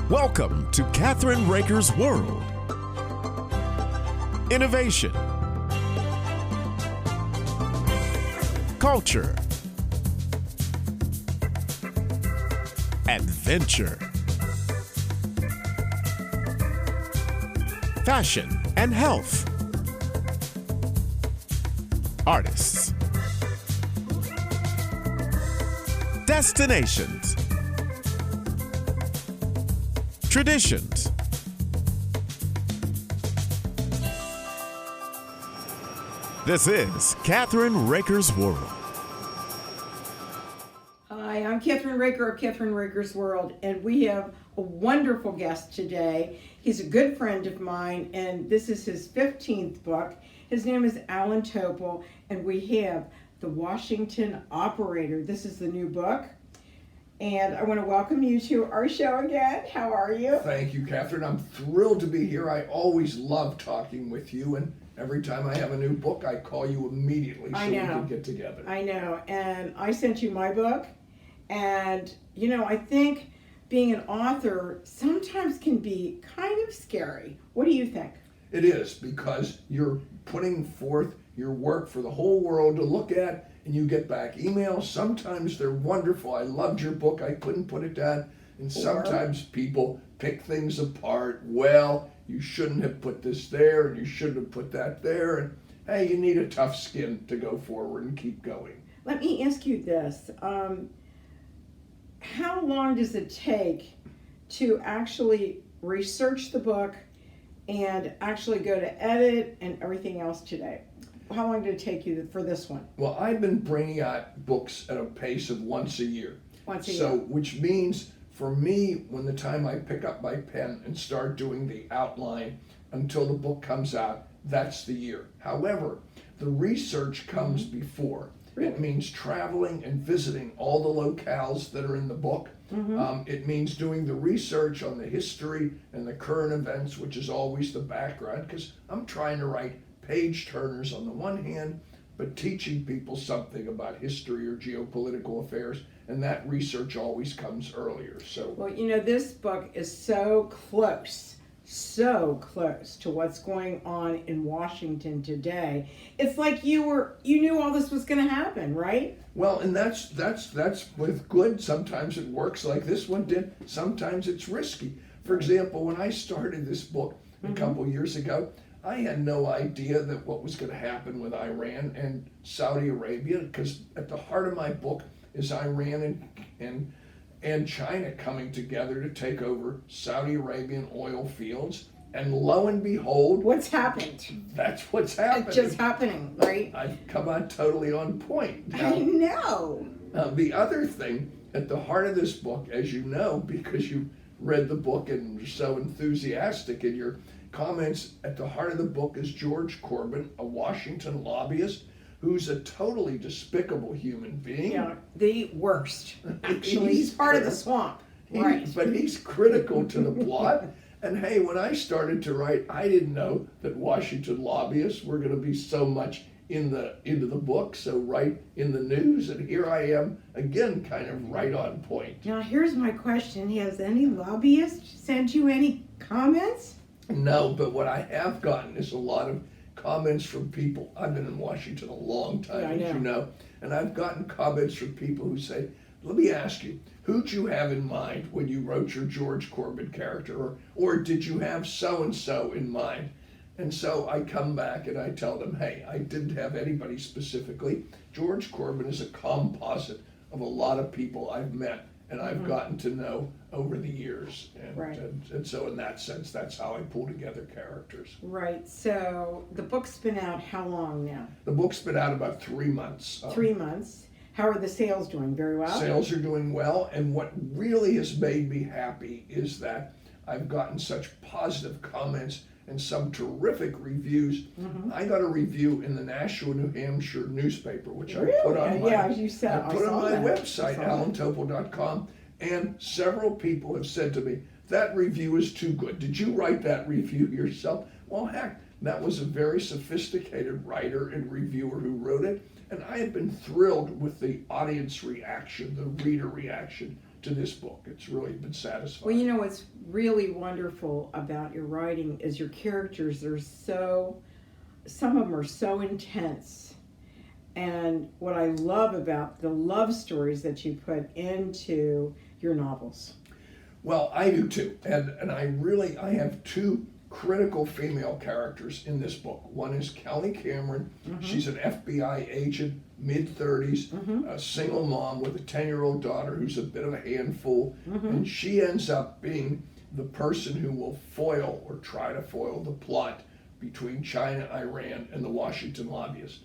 Welcome to Kathryn Raaker's World. Innovation, culture, adventure, fashion and health, artists, destinations, traditions. This is Kathryn Raaker's World. Hi, I'm Kathryn Raaker of Kathryn Raaker's World, and we have a wonderful guest today. He's a good friend of mine, and this is his 15th book. His name is Allan Topol, and we have The Washington Operator. This is the new book. And I want to welcome you to our show again. How are you? Thank you, Kathryn. I'm thrilled to be here. I always love talking with you, and every time I have a new book, I call you immediately so we can get together. I know, and I sent you my book, and I think being an author sometimes can be kind of scary. What do you think? It is, because you're putting forth your work for the whole world to look at, and you get back emails. Sometimes they're wonderful. I loved your book. I couldn't put it down. And sometimes people pick things apart. Well, you shouldn't have put this there, and you shouldn't have put that there. And hey, you need a tough skin to go forward and keep going. Let me ask you this. How long does it take to actually research the book and actually go to edit and everything else today? How long did it take you for this one? Well, I've been bringing out books at a pace of once a year. So, which means for me, when the time I pick up my pen and start doing the outline until the book comes out, that's the year. However, the research comes before. Really? It means traveling and visiting all the locales that are in the book. It means doing the research on the history and the current events, which is always the background, because I'm trying to write page turners on the one hand, but teaching people something about history or geopolitical affairs, and that research always comes earlier. So, well, this book is so close to what's going on in Washington today. It's like you knew all this was going to happen, right? Well, and that's with good. Sometimes it works like this one did. Sometimes it's risky. For example, when I started this book a couple years ago, I had no idea that what was going to happen with Iran and Saudi Arabia, because at the heart of my book is Iran and China coming together to take over Saudi Arabian oil fields. And lo and behold, what's happened? That's what's happening. It's just happening, right? I've come on totally on point. Now, I know. The other thing at the heart of this book, as you know, because you read the book and are so enthusiastic in your comments, at the heart of the book is George Corbin, a Washington lobbyist who's a totally despicable human being. Yeah, the worst. Actually, he's part of the swamp. Right. But he's critical to the plot. And hey, when I started to write, I didn't know that Washington lobbyists were going to be so much into the book, so right in the news, and here I am again, kind of right on point. Now, here's my question: has any lobbyist sent you any comments? No, but what I have gotten is a lot of comments from people. I've been in Washington a long time, as you know, and I've gotten comments from people who say, let me ask you, who'd you have in mind when you wrote your George Corbin character, or did you have so-and-so in mind? And so I come back and I tell them, hey, I didn't have anybody specifically. George Corbin is a composite of a lot of people I've met and I've gotten to know over the years. And so in that sense, that's how I pull together characters. Right. So the book's been out how long now? The book's been out about 3 months. 3 months. How are the sales doing? Very well? Sales are doing well. And what really has made me happy is that I've gotten such positive comments and some terrific reviews. I got a review in the National New Hampshire newspaper, which I put on my, website, allantopol.com, and several people have said to me, that review is too good. Did you write that review yourself? Well, heck, that was a very sophisticated writer and reviewer who wrote it, and I have been thrilled with the audience reaction, the reader reaction to this book. It's really been satisfying. Well, you know what's really wonderful about your writing is your characters are some of them are so intense. And what I love about the love stories that you put into your novels. Well, I do too. And I have two critical female characters in this book. One is Kelly Cameron. Mm-hmm. She's an FBI agent, mid-30s, Mm-hmm. a single mom with a 10-year-old daughter who's a bit of a handful. Mm-hmm. And she ends up being the person who will foil or try to foil the plot between China, Iran, and the Washington lobbyists.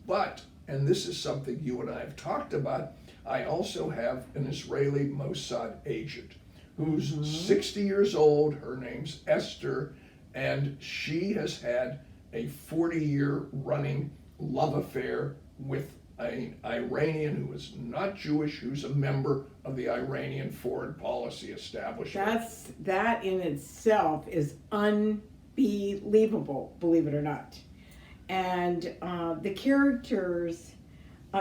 But, and this is something you and I have talked about, I also have an Israeli Mossad agent who's 60 years old. Her name's Esther, and she has had a 40-year running love affair with an Iranian who is not Jewish, who's a member of the Iranian foreign policy establishment. That in itself is unbelievable, believe it or not. And the characters,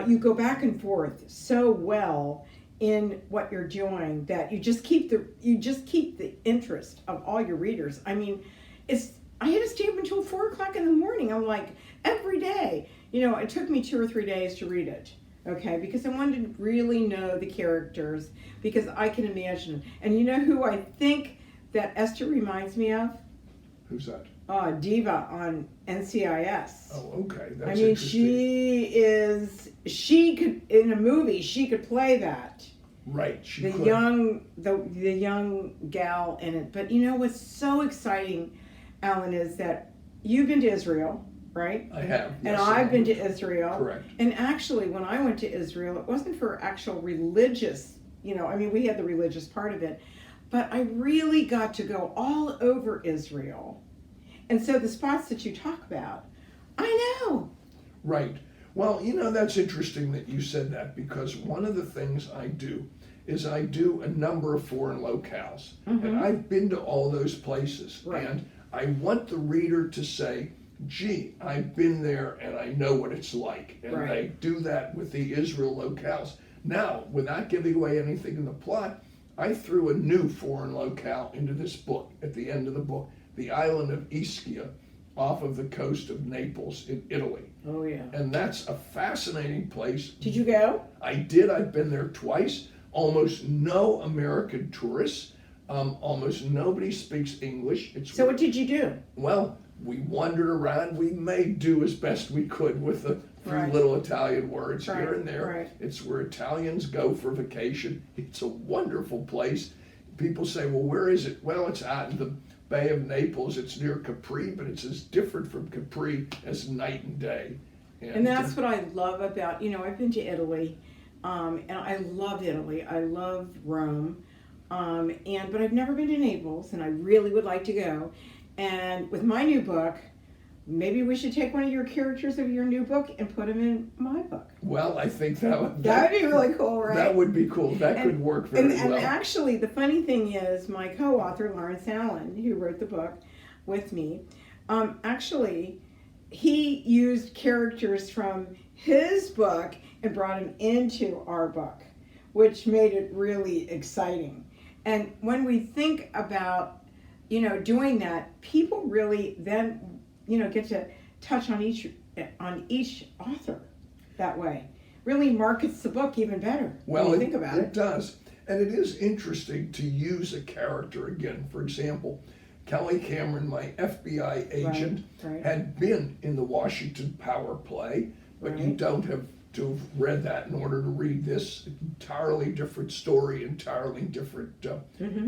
you go back and forth so well in what you're doing that you just keep the interest of all your readers. I mean, I had to stay up until 4 o'clock in the morning. I'm like, every day. You know, it took me 2 or 3 days to read it, okay? Because I wanted to really know the characters, because I can imagine. And you know who I think that Esther reminds me of? Who's that? Diva on NCIS. Oh, okay. That's I mean, interesting. she could, in a movie, she could play that. Right, she the could. young gal in it. But you know what's so exciting, Allan, is that you've been to Israel, right? I have. And yes, I've been to Israel. Correct. And actually, when I went to Israel, it wasn't for actual religious, I mean, we had the religious part of it, but I really got to go all over Israel. And so the spots that you talk about, I know. Right. Well, that's interesting that you said that, because one of the things I do is I do a number of foreign locales. Mm-hmm. And I've been to all those places. Right. And I want the reader to say, gee, I've been there and I know what it's like. And Right. I do that with the Israel locales. Now, without giving away anything in the plot, I threw a new foreign locale into this book at the end of the book, the island of Ischia, off of the coast of Naples in Italy. Oh, yeah. And that's a fascinating place. Did you go? I did. I've been there twice. Almost no American tourists. Almost nobody speaks English. So what did you do? Well, we wandered around. We made do as best we could with a few Right. little Italian words Right, here and there. right. It's where Italians go for vacation. It's a wonderful place. People say, well, where is it? Well, it's out in the Bay of Naples. It's near Capri, but it's as different from Capri as night and day. And that's what I love about, I've been to Italy, and I love Italy. I love Rome, but I've never been to Naples, and I really would like to go. And with my new book, maybe we should take one of your characters of your new book and put them in my book. Well, I think that would be really cool, right? That would be cool. That could work very well. And actually, the funny thing is, my co-author, Lawrence Allen, who wrote the book with me, actually, he used characters from his book and brought them into our book, which made it really exciting. And when we think about, doing that, people really then, get to touch on each author that way. Really markets the book even better when you think about it. It does. And it is interesting to use a character again. For example, Kelly Cameron, my FBI agent, Right. had been in the Washington Power play, but you Right. don't have to have read that in order to read this. Entirely different story, entirely different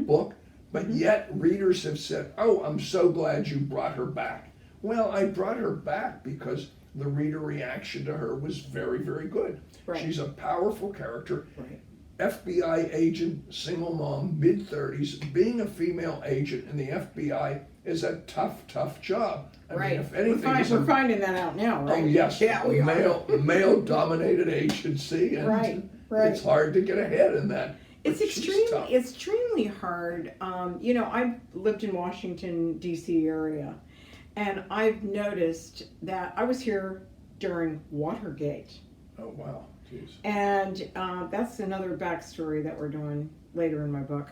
book. But yet readers have said, oh, I'm so glad you brought her back. Well, I brought her back because the reader reaction to her was very, very good. Right. She's a powerful character. Right. FBI agent, single mom, mid-30s. Being a female agent in the FBI is a tough, tough job. I mean, if anything, we're finding that out now, right? Oh yes, Yeah, we are. male-dominated agency, and Right. it's hard to get ahead in that. It's But she's tough. extremely hard. I've lived in Washington, D.C. area, and I've noticed that I was here during Watergate. Oh wow, jeez. And that's another backstory that we're doing later in my book.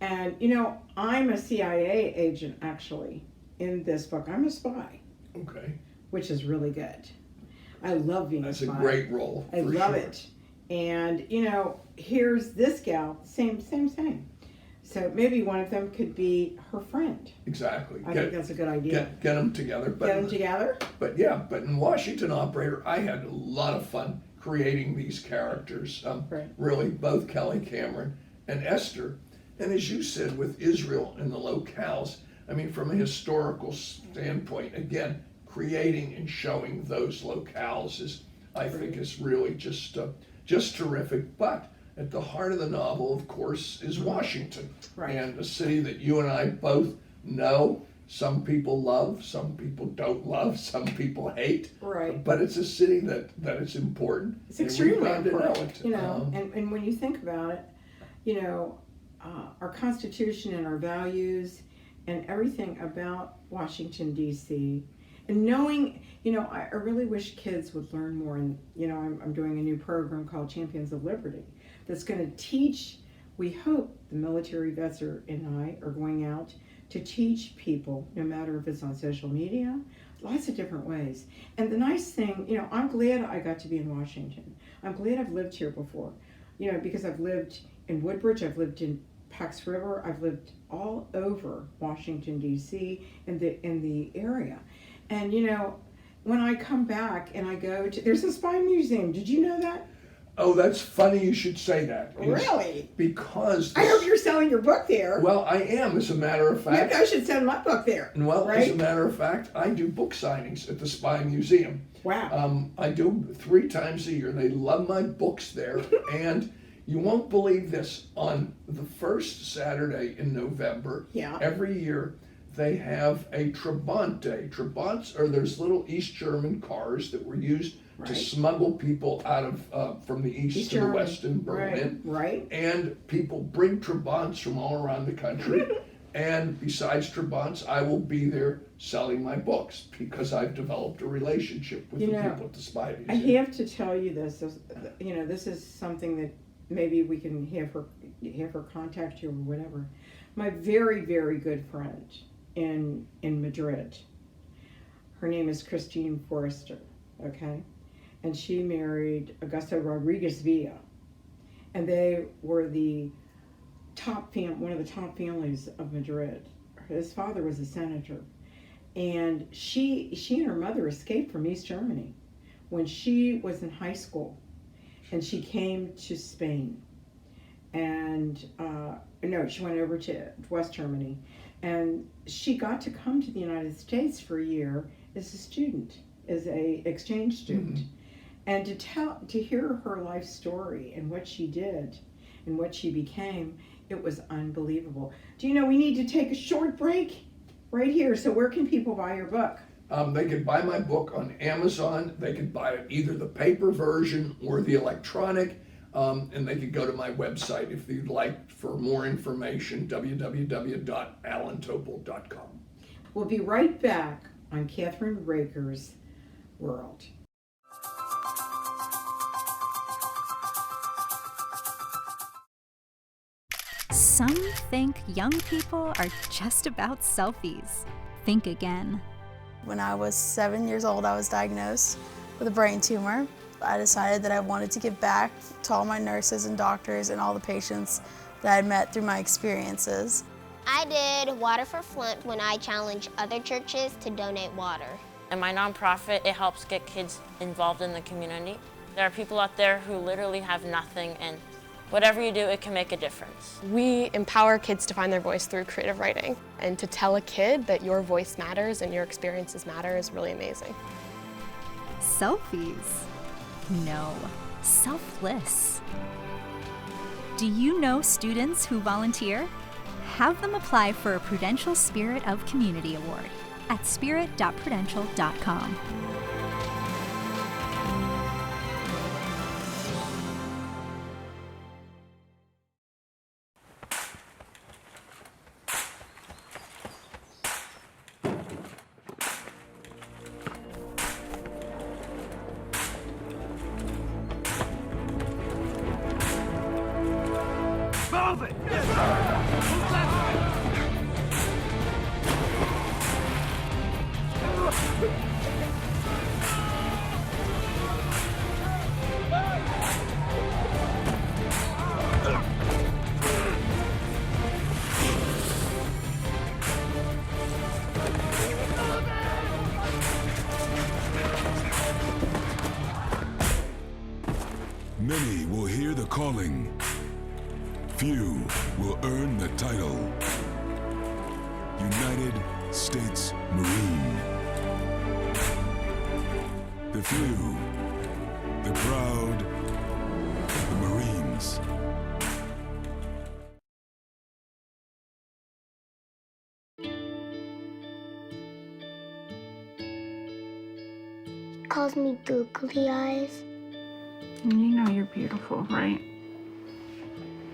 And, you know, I'm a CIA agent, actually, in this book. I'm a spy. Okay. Which is really good. I love being a spy. That's a great role. I love it. And, you know, here's this gal, same. So maybe one of them could be her friend. Exactly. I think that's a good idea. Get them together. Get them together? But yeah, but in Washington Operator, I had a lot of fun creating these characters. Right. Really, both Kelly Cameron and Esther. And as you said, with Israel and the locales, I mean, from a historical standpoint, again, creating and showing those locales is, I think, is really just terrific. But at the heart of the novel, of course, is Washington, right. And a city that you and I both know. Some people love, some people don't love, some people hate. Right. But it's a city that is important. It's extremely important. It. You know, and when you think about it, you know, our Constitution and our values and everything about Washington, D.C., and knowing, you know, I really wish kids would learn more. And, you know, I'm doing a new program called Champions of Liberty that's going to teach, we hope the military vets and I are going out to teach people, no matter if it's on social media, lots of different ways. And the nice thing, you know, I'm glad I got to be in Washington. I'm glad I've lived here before, you know, because I've lived in Woodbridge, I've lived in Pax River, I've lived all over Washington, D.C., in the area. And, you know, when I come back and I go to, there's a spy museum. Did you know that? Oh, that's funny you should say that. Really? Because I hope you're selling your book there. Well, I am, as a matter of fact. Maybe I should send my book there. Well, right? As a matter of fact, I do book signings at the Spy Museum. Wow. I do 3 times a year. They love my books there. And you won't believe this, on the first Saturday in November, every year, they have a Trabant Day. Trabants are those little East German cars that were used to smuggle people out of from the East to the West in Berlin. Right. And people bring Trabants from all around the country. And besides Trabants, I will be there selling my books because I've developed a relationship with the people at the Spy Museum. I have to tell you this. You know, this is something that maybe we can have her contact you or whatever. My very, very good friend in Madrid, her name is Christine Forrester, okay? And she married Augusto Rodriguez Villa. And they were the one of the top families of Madrid. His father was a senator. And she and her mother escaped from East Germany when she was in high school. And she came to Spain. And, no, she went over to West Germany. And she got to come to the United States for a year as a student, as a exchange student. And to hear her life story and what she did and what she became, it was unbelievable. Do you know, we need to take a short break right here. So where can people buy your book? They could buy my book on Amazon. They could buy it either the paper version or the electronic. And they could go to my website if you'd like for more information, www.allantopol.com. We'll be right back on Kathryn Raaker's World. Some think young people are just about selfies. Think again. When I was 7 years old, I was diagnosed with a brain tumor. I decided that I wanted to give back to all my nurses and doctors and all the patients that I had met through my experiences. I did Water for Flint when I challenged other churches to donate water. In my nonprofit, it helps get kids involved in the community. There are people out there who literally have nothing, and whatever you do, it can make a difference. We empower kids to find their voice through creative writing, and to tell a kid that your voice matters and your experiences matter is really amazing. Selfies? No, selfless. Do you know students who volunteer? Have them apply for a Prudential Spirit of Community Award at spirit.prudential.com. Move it! few will earn the title United States Marine. The few, the proud, the Marines. Calls me googly eyes. You know you're beautiful, right?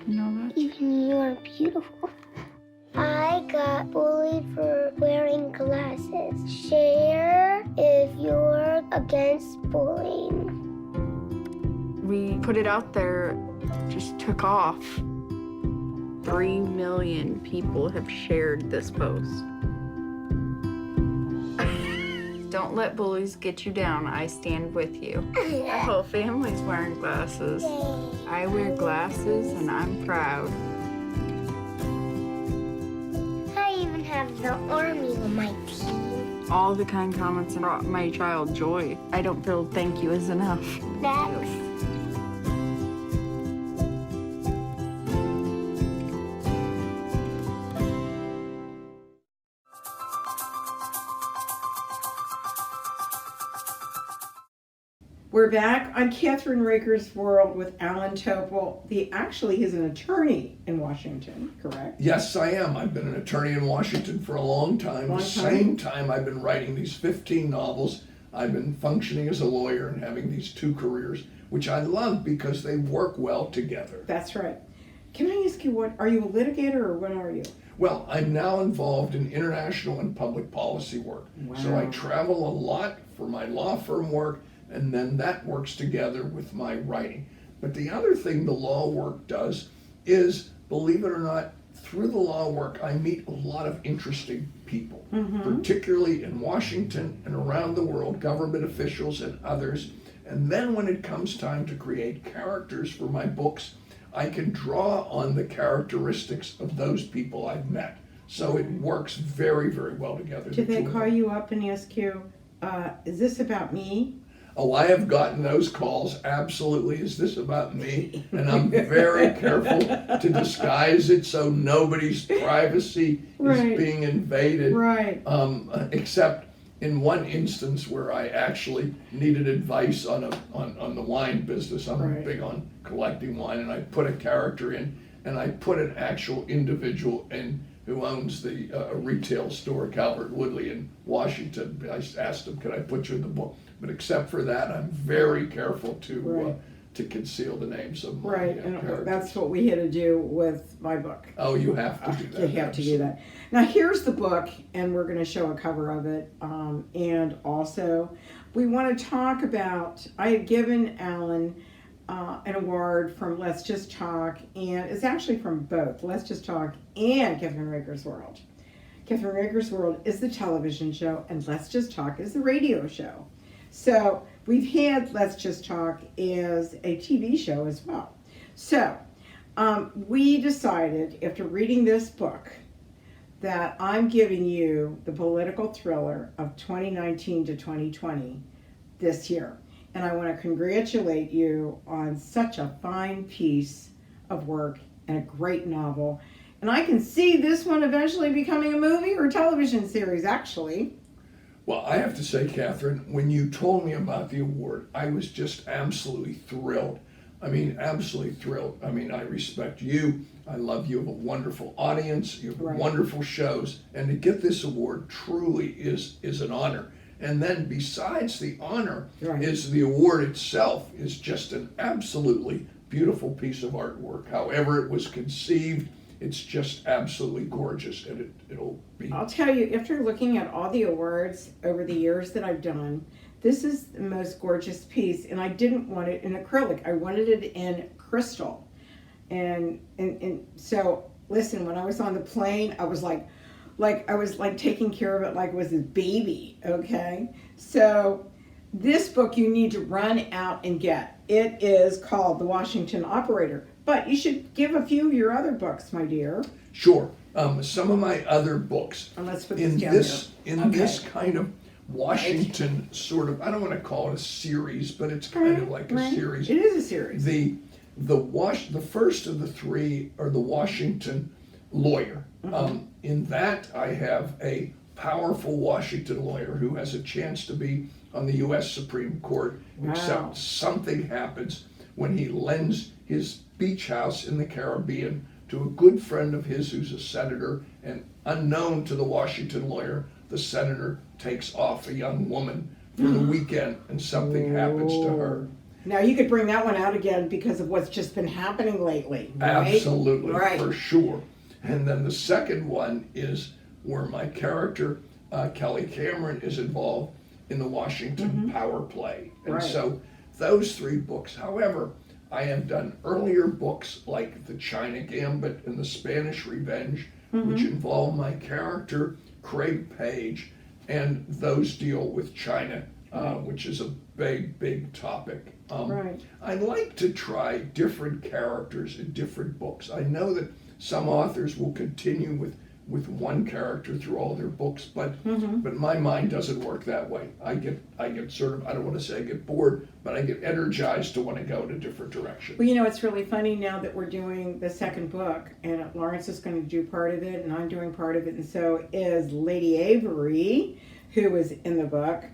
You know that? Even you're beautiful. I got bullied for wearing glasses. Share if you're against bullying. We put it out there, just took off. 3 million people have shared this post. Don't let bullies get you down. I stand with you. Our whole family's wearing glasses. I wear glasses and I'm proud. I even have the army on my team. All the kind comments brought my child joy. I don't feel thank you is enough. Next. We're back on Kathryn Raaker's World with Allan Topol. He's an attorney in Washington, correct? Yes, I am. I've been an attorney in Washington for a long time. Same time I've been writing these 15 novels. I've been functioning as a lawyer and having these 2 careers, which I love because they work well together. That's right. Can I ask you, are you a litigator or what are you? Well, I'm now involved in international and public policy work. Wow. So I travel a lot for my law firm work, and then that works together with my writing. But the other thing the law work does is, believe it or not, through the law work, I meet a lot of interesting people, particularly in Washington and around the world, government officials and others. And then when it comes time to create characters for my books, I can draw on the characteristics of those people I've met. So it works very, very well together. Did they call you up and ask you, is this about me? Oh, I have gotten those calls. Absolutely. Is this about me? And I'm very careful to disguise it so nobody's privacy is being invaded. Right. Except in one instance where I actually needed advice on the wine business. I'm big on collecting wine, and I put a character in, and I put an actual individual in who owns the retail store, Calvert Woodley in Washington. I asked him, could I put you in the book? But except for that, I'm very careful to conceal the names of my characters. That's what we had to do with my book. Oh, you have to do that. You have to do that. Now here's the book, and we're going to show a cover of it. And also, we want to talk about, I had given Allan an award from Let's Just Talk, and it's actually from both Let's Just Talk and Kathryn Raaker's World. Kathryn Raaker's World is the television show, and Let's Just Talk is the radio show. So we've had Let's Just Talk as a TV show as well. So we decided, after reading this book, that I'm giving you the political thriller of 2019 to 2020 this year. And I want to congratulate you on such a fine piece of work and a great novel. And I can see this one eventually becoming a movie or television series, actually. Well, I have to say, Kathryn, when you told me about the award, I was just absolutely thrilled. I mean, absolutely thrilled. I mean, I respect you. I love you. You have a wonderful audience. You have wonderful shows. And to get this award truly is an honor. And then besides the honor is the award itself is just an absolutely beautiful piece of artwork. However it was conceived, it's just absolutely gorgeous, and it'll be... I'll tell you, after looking at all the awards over the years that I've done, this is the most gorgeous piece, and I didn't want it in acrylic. I wanted it in crystal. And so, listen, when I was on the plane, I was like I was taking care of it like it was a baby, okay? So this book you need to run out and get. It is called The Washington Operator. But you should give a few of your other books, my dear. Sure. Some of my other books. And let's put this down here. This kind of Washington sort of, I don't want to call it a series, but it's kind of like a series. It is a series. The first of the three are the Washington lawyer. In that, I have a powerful Washington lawyer who has a chance to be on the U.S. Supreme Court, except something happens when he lends his beach house in the Caribbean to a good friend of his who's a senator, and unknown to the Washington lawyer, the senator takes off a young woman for the weekend, and something happens to her. Now you could bring that one out again because of what's just been happening lately, right? Absolutely, right. For sure. And then the second one is where my character, Kelly Cameron, is involved in the Washington power play. And so those three books. However, I have done earlier books like The China Gambit and The Spanish Revenge, which involve my character, Craig Page, and those deal with China, which is a big, big topic. I like to try different characters in different books. I know that some authors will continue with one character through all their books, but my mind doesn't work that way. I get sort of, I don't want to say I get bored, but I get energized to want to go in a different direction. Well, you know, it's really funny now that we're doing the second book, and Lawrence is going to do part of it, and I'm doing part of it, and so is Lady Avery, who is in the book.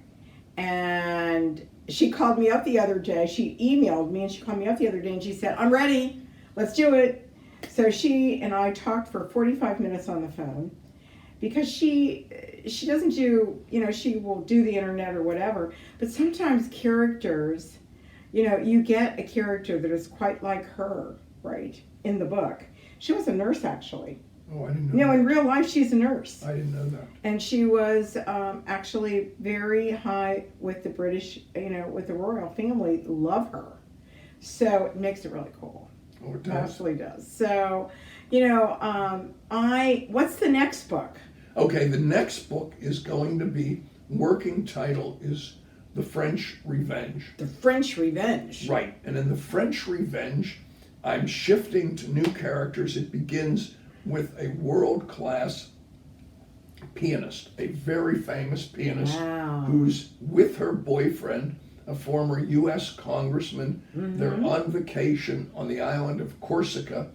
And she called me up the other day. She emailed me, and she called me up the other day, and she said, "I'm ready. Let's do it." So she and I talked for 45 minutes on the phone, because she doesn't do, you know, she will do the internet or whatever, but sometimes characters, you know, you get a character that is quite like her, right, in the book. She was a nurse, actually. Oh, I didn't know. No, in real life, she's a nurse. I didn't know that. And she was actually very high with the British, you know, with the royal family, love her. So it makes it really cool. Oh, it does. Absolutely does. So, you know, what's the next book? Okay, the next book is going to be, working title is The French Revenge. The French Revenge. Right, and in The French Revenge, I'm shifting to new characters. It begins with a world-class pianist, a very famous pianist, who's with her boyfriend, a former U.S. congressman. They're on vacation on the island of Corsica,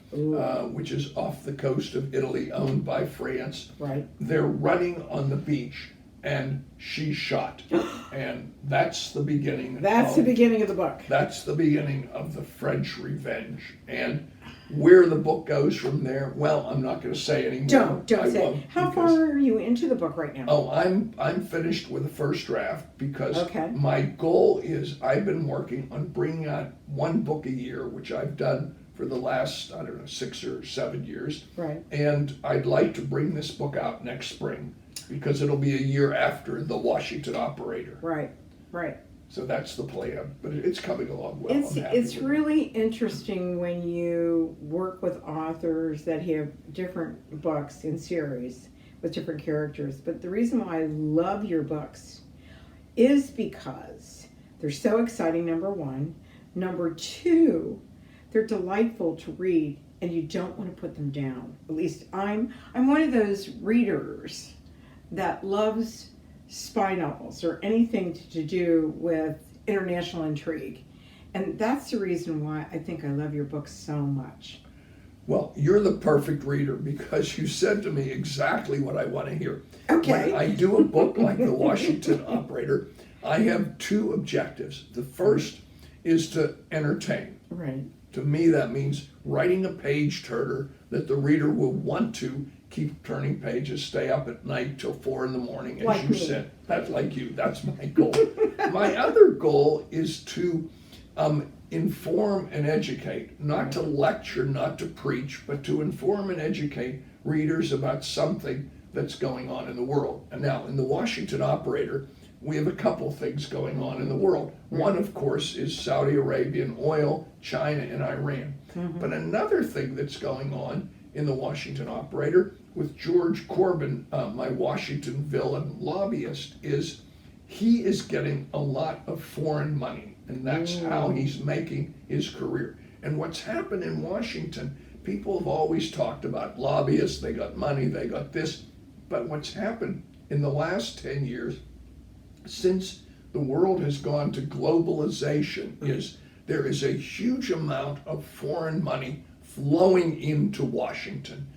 which is off the coast of Italy, owned by France. Right. They're running on the beach, and she's shot. And that's the beginning. That's the beginning of the book. That's the beginning of The French Revenge. And where the book goes from there, well, I'm not going to say anymore. Don't say. How far are you into the book right now? Oh, I'm finished with the first draft, because my goal is, I've been working on bringing out one book a year, which I've done for the last, 6 or 7 years. Right. And I'd like to bring this book out next spring, because it'll be a year after The Washington Operator. Right. So that's the plan, but it's coming along well. It's really interesting when you work with authors that have different books in series with different characters. But the reason why I love your books is because they're so exciting, number one. Number two, they're delightful to read, and you don't want to put them down. At least I'm one of those readers that loves spy novels or anything to do with international intrigue. And that's the reason why I think I love your books so much. Well, you're the perfect reader, because you said to me exactly what I want to hear. Okay. When I do a book like The Washington Operator, I have two objectives. The first is to entertain. Right. To me, that means writing a page-turner that the reader will want to keep turning pages, stay up at night till 4 a.m, as you said. That's like you. That's my goal. My other goal is to inform and educate, not to lecture, not to preach, but to inform and educate readers about something that's going on in the world. And now, in The Washington Operator, we have a couple things going on in the world. One, of course, is Saudi Arabian oil, China, and Iran. But another thing that's going on in The Washington Operator with George Corbin, my Washington villain lobbyist, is he is getting a lot of foreign money, and that's how he's making his career. And what's happened in Washington, people have always talked about lobbyists, they got money, they got this, but what's happened in the last 10 years, since the world has gone to globalization, is there is a huge amount of foreign money flowing into Washington.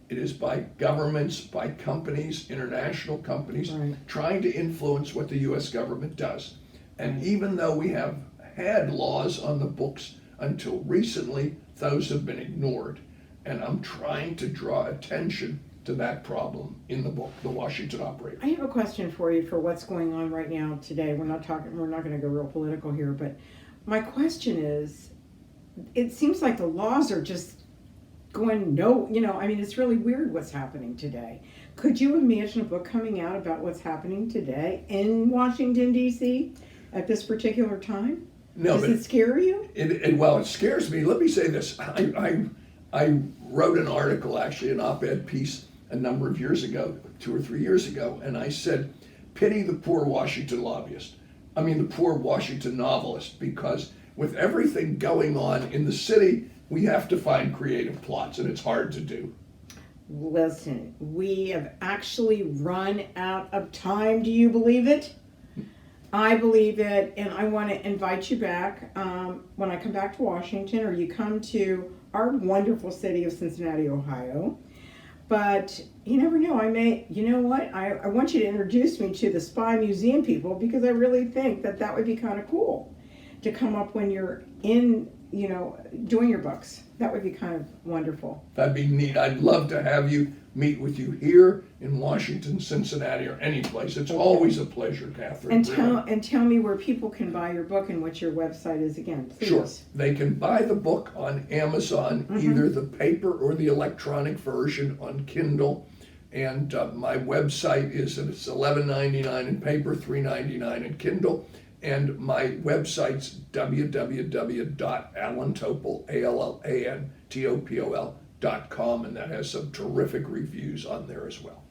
It is by governments, by companies, international companies, trying to influence what the U.S. government does. And even though we have had laws on the books until recently, those have been ignored. And I'm trying to draw attention to that problem in the book, The Washington Operator. I have a question for you for what's going on right now today. We're not going to go real political here, but my question is, it seems like the laws are just going it's really weird what's happening today. Could you imagine a book coming out about what's happening today in Washington, D.C. at this particular time? No, Does it scare you? It scares me. Let me say this. I wrote an article, actually, an op-ed piece a number of years ago, 2 or 3 years ago, and I said, pity the poor Washington the poor Washington novelist, because with everything going on in the city, we have to find creative plots, and it's hard to do. Listen, we have actually run out of time. Do you believe it? I believe it, and I want to invite you back when I come back to Washington, or you come to our wonderful city of Cincinnati, Ohio. But you never know, I want you to introduce me to the Spy Museum people, because I really think that would be kind of cool to come up when you're in, doing your books. That would be kind of wonderful. That'd be neat. I'd love to have you meet with you here in Washington, Cincinnati, or any place. It's always a pleasure, Kathryn. And tell me where people can buy your book and what your website is again, please. Sure. They can buy the book on Amazon, either the paper or the electronic version on Kindle. And my website is it's $11.99 in paper, $3.99 in Kindle. And my website's www.allantopol, ALLANTOPOL.com, and that has some terrific reviews on there as well.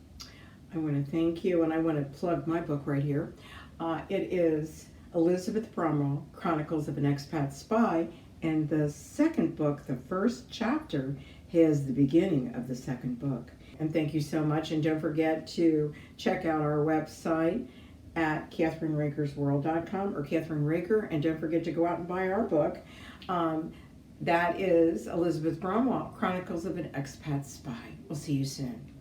I want to thank you, and I want to plug my book right here. It is Elizabeth Bromwell, Chronicles of an Expat Spy, and the second book, the first chapter, is the beginning of the second book. And thank you so much, and don't forget to check out our website at KathrynRaakersWorld.com or Kathryn Raaker, and don't forget to go out and buy our book. That is Elizabeth Bromwell, Chronicles of an Expat Spy. We'll see you soon.